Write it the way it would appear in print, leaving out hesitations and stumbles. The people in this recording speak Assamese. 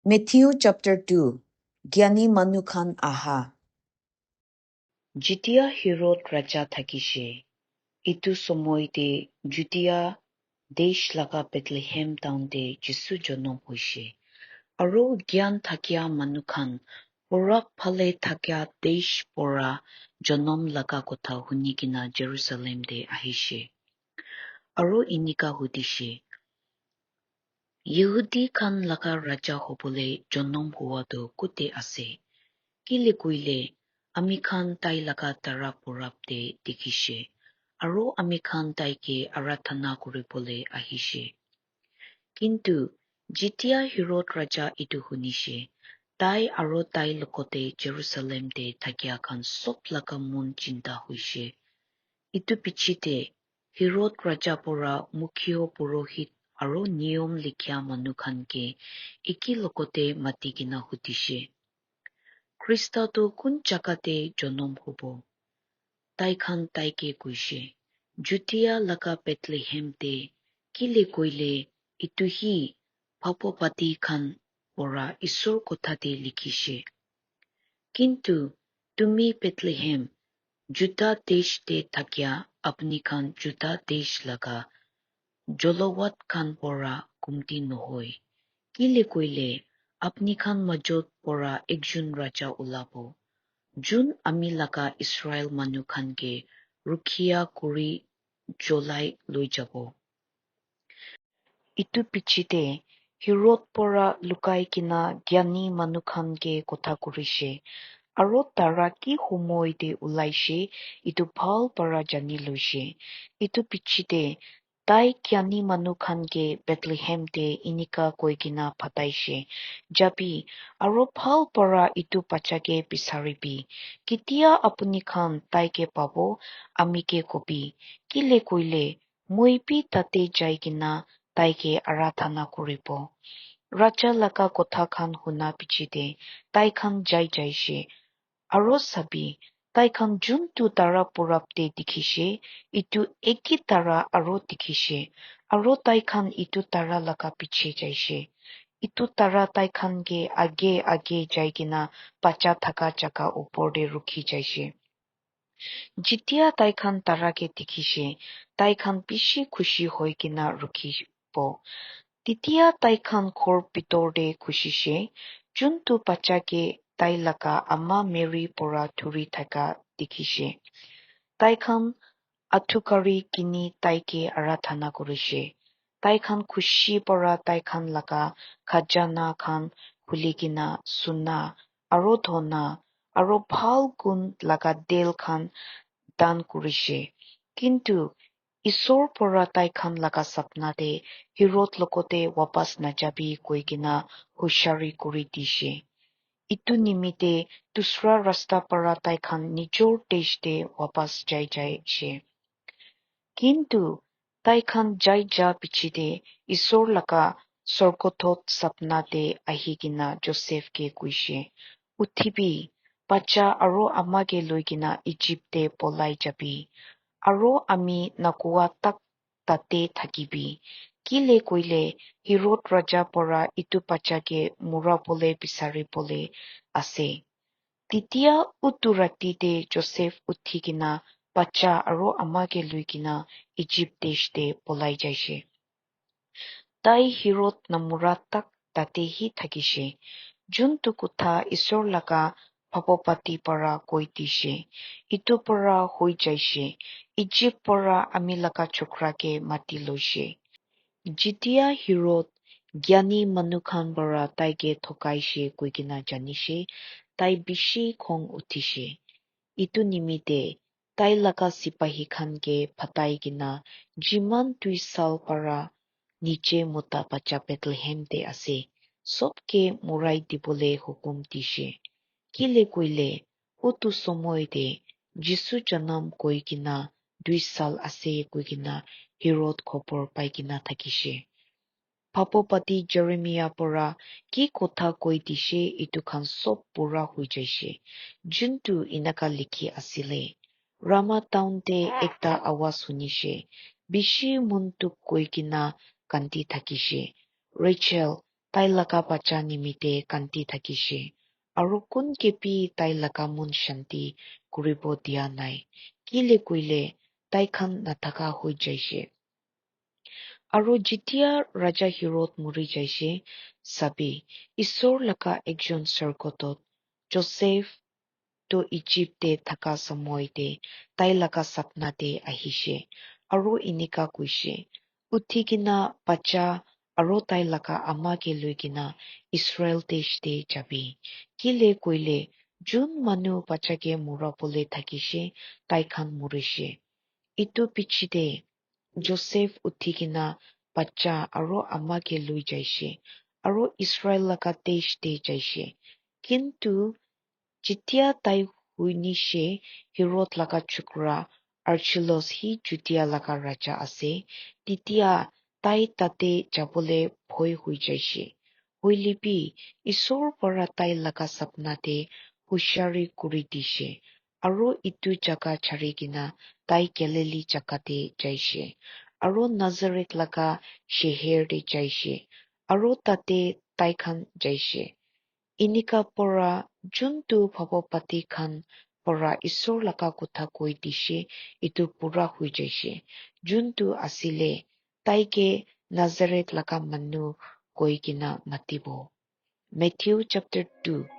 Matthew chapter 2 Gyani Manukhan Aha যেতিয়া হিৰদ ৰাজা থাকিছে, ইটো সময়তে জুদিয়া দেশ লগা বেথলেহেম টাউনতে যীশু জন্ম হৈছে। আৰু জ্ঞান থাকিয়া মানুহখান পূৰব ফালে থাকা দেশ পৰা জন্ম লগা কথা শুনি কিনা জেৰুজালেমতে আহিছে। আৰু এনেকা সুধিছে, ইহুদী খান লগা ৰাজা হবলৈ জন্ম হোৱাটো কোতে আছে? কেলে কইলে আমি খান তাই লগা তাৰা পূৰবতে দেখিছে, আৰু আমি খান তাইকে আৰাধনা কৰিবলৈ আহিছে। কিন্তু যেতিয়া হিৰদ ৰাজা ইটো শুনিছে, তাই আৰু তাই লগতে জেৰুজালেমতে থাকিয়া খান সব লগা মন চিন্তা হৈছে। ইটো পিছতে হিৰদ ৰাজা পৰা মুখ্য পুৰোহিত আৰু নিয়ম লিখা মানুহখানকে একে লগতে মাতি কিনা সুধিছে, খ্ৰীষ্টটো কোন জাগাতে জন্ম হব? তাই খান তাইকে কৈছে, জুদিয়া লগা বেথলেহেমতে। কেলে কইলে ইটো সি ভাৱবাদী খান পৰা ঈশ্বৰ কথাতে লিখিছে। কিন্তু তুমি বেথলেহেম জুদা দেশতে থাকিয়া আপনি খান জুদা দেশ লগা জলৱাত খান পৰা কমতি নহয়। কেলে কইলে আপনি খান মাজত পৰা একজন ৰাজা ওলাব, যোন আমি লগা ইছৰাইল মানুহখানকে ৰক্ষা কৰি জ্বলাই লৈ যাব। ইটো পিছতে হিৰদ পৰা লুকাই কিনা জ্ঞানী মানুহখানকে কথা কৰিছে, আৰু তাৰা কি সময়তে ওলাইছে ইটো ভাল পৰা জানি লৈছে। ইটো পিছতে তাই জ্ঞানী মানুহখানকে বেথলেহেমতে এনেকা কৈ কিনা ফাটাইছে, যাবি আৰু ভাল পৰা ইটো বাচ্চাকে বিচাৰিবি। কেতিয়া আপুনি খান তাইকে পাব আমিকে কবি। কেলে কইলে মই বি তাতে যাই কিনা তাইকে আৰাধনা কৰিব। ৰাজা লগা কথা খান শুনা পিছতে তাই খান যাইছে, আৰু চাবি তাই খান যোনটো তাৰা পূৰবতে দেখিছে ইটো একে তাৰা আৰু দেখিছে, আৰু তাই খান ইটো তাৰা লগা পিছে যাইছে। ইটো তাৰা তাই খানকে আগে আগে যাই কিনা বাচ্চা থাকা জাগা ওপৰতে ৰখি যাইছে। যেতিয়া তাই খান তাৰাকে দেখিছে, তাই খান বেছি খুশি হৈ কিনা ৰখিব। তেতিয়া তাই খান ঘৰ ভিতৰতে খুচিছে, যোনটো বাচ্চাকে তাই লগা আমা মেৰী পৰা ধৰি থকা দেখিছে। তাই খান আঁঠুকাৰি কিনি তাইকে আৰাধনা কৰিছে। তাই খান খুচি পৰা তাই খান লগা খাজানা খান খুলি কিনা সোণা আৰু ধনা আৰু ভাল গুণ লগা তেল খান দান কৰিছে। কিন্তু ঈশ্বৰ পৰা তাই খান লগা সপনাতে হিৰদ লগতে ৱাপাছ নাযাবি কৈ কিনা হুঁচিয়াৰি কৰি দিছে। ইটো নিমিত্তে দুসৰা ৰাস্তা পৰা তাই খান নিজৰ দেশতে ৱাপাছ যাইছে। কিন্তু তাই খান যাই যা পিছতে ঈশ্বৰ লগা স্বৰ্গদূত সপনাতে আহি কিনা যোছেফকে কৈছে, উঠিবি, বাচ্চা আৰু আমাকে লৈ কিনা ইজিপ্ততে পলাই যাবি, আৰু আমি নাকোৱা তাক তাতে থাকিবি। কেলে কইলে হিৰদ ৰাজা পৰা ইটো বাচ্চাকে মৰাবলৈ বিচাৰিবলৈ আছে। তেতিয়া উটো ৰাতিতে যোছেফ উঠি কিনা বাচ্চা আৰু আমাকে লৈ কিনা ইজিপ্ত দেশতে পলাই যাইছে। তাই হিৰদ নমৰা তাক তাতেহি থাকিছে, যোনটো কথা ঈশ্বৰ লগা ভাৱবাদী পৰা কৈ দিছে। ইটো পৰা হৈ যাইছে, ইজিপ্ত পৰা আমি লগা ছোকৰাকে মাতি লৈছে। যেতিয়া হিৰদ জ্ঞানী মানুহখান পৰা তাইকে ঠকাইছে কৈ কিনা জানিছে, তাই বেছি খং উঠিছে। ইটো নিমিত্তে তাই লগা চিপাহী খানকে ফাটাই কিনা যিমান 2 সাল পৰা নিচে মতা বাচ্চা বেথলেহেমতে আছে সবকে মৰাই দিবলৈ হুকুম দিছে। কেলে কইলে উটো সময়তে যীশু জন্ম কৈ কিনা 2 সাল আছে কৈ কিনা হিৰদ খবৰ পাই কিনা থাকিছে। ভাৱবাদী জেৰেমিয়া পৰা কি কথা কৈ দিছে ইটো খান সব পুৰা হৈ যাইছে, যোনটো এনেকা লিখি আছিলে, ৰামা টাউনতে একটা আৱাজ শুনিছে, বেছি মনটোক কৈ কিনা কান্দি থাকিছে। Rachel tai laka bacha nimite kanti thakishe aru kun kepi tai laka mun shanti kuribo dia nai kile kuile tai khan nathaka hoi jaishe aru jitia raja Herod muri jaishe sabi isor laka ekjon sarkotot Joseph to Egypte thaka samoite tai laka sapna te ahishe aru inika kuishe uthikina bacha aru tai laka ama ke loikina Israel desh te jabi kile koile jun manu bacha ke murabole thakishe tai khan murishe itu pichite Joseph uthikina bacha aru ama ke loi jaishe aru Israel laka desh te jaishe kintu Jitia tai huinishe Herod laka chukra Archelaus hi Judea laka raja ase titia tai tate jabole bhoi hui jaishe hoilipi isor para tai laka sapnate hushari kuri dishe aru itu jaga charigina tai Galilee jakate jaishe aru Nazareth laka sheher de jaishe aru tate tai khan jaishe inika pora juntu bhabopati khan pora isor laka kotha koi dishe itu pura hui jaishe juntu asile taike Nazareth laka manu koi kina matibo Matthew chapter 2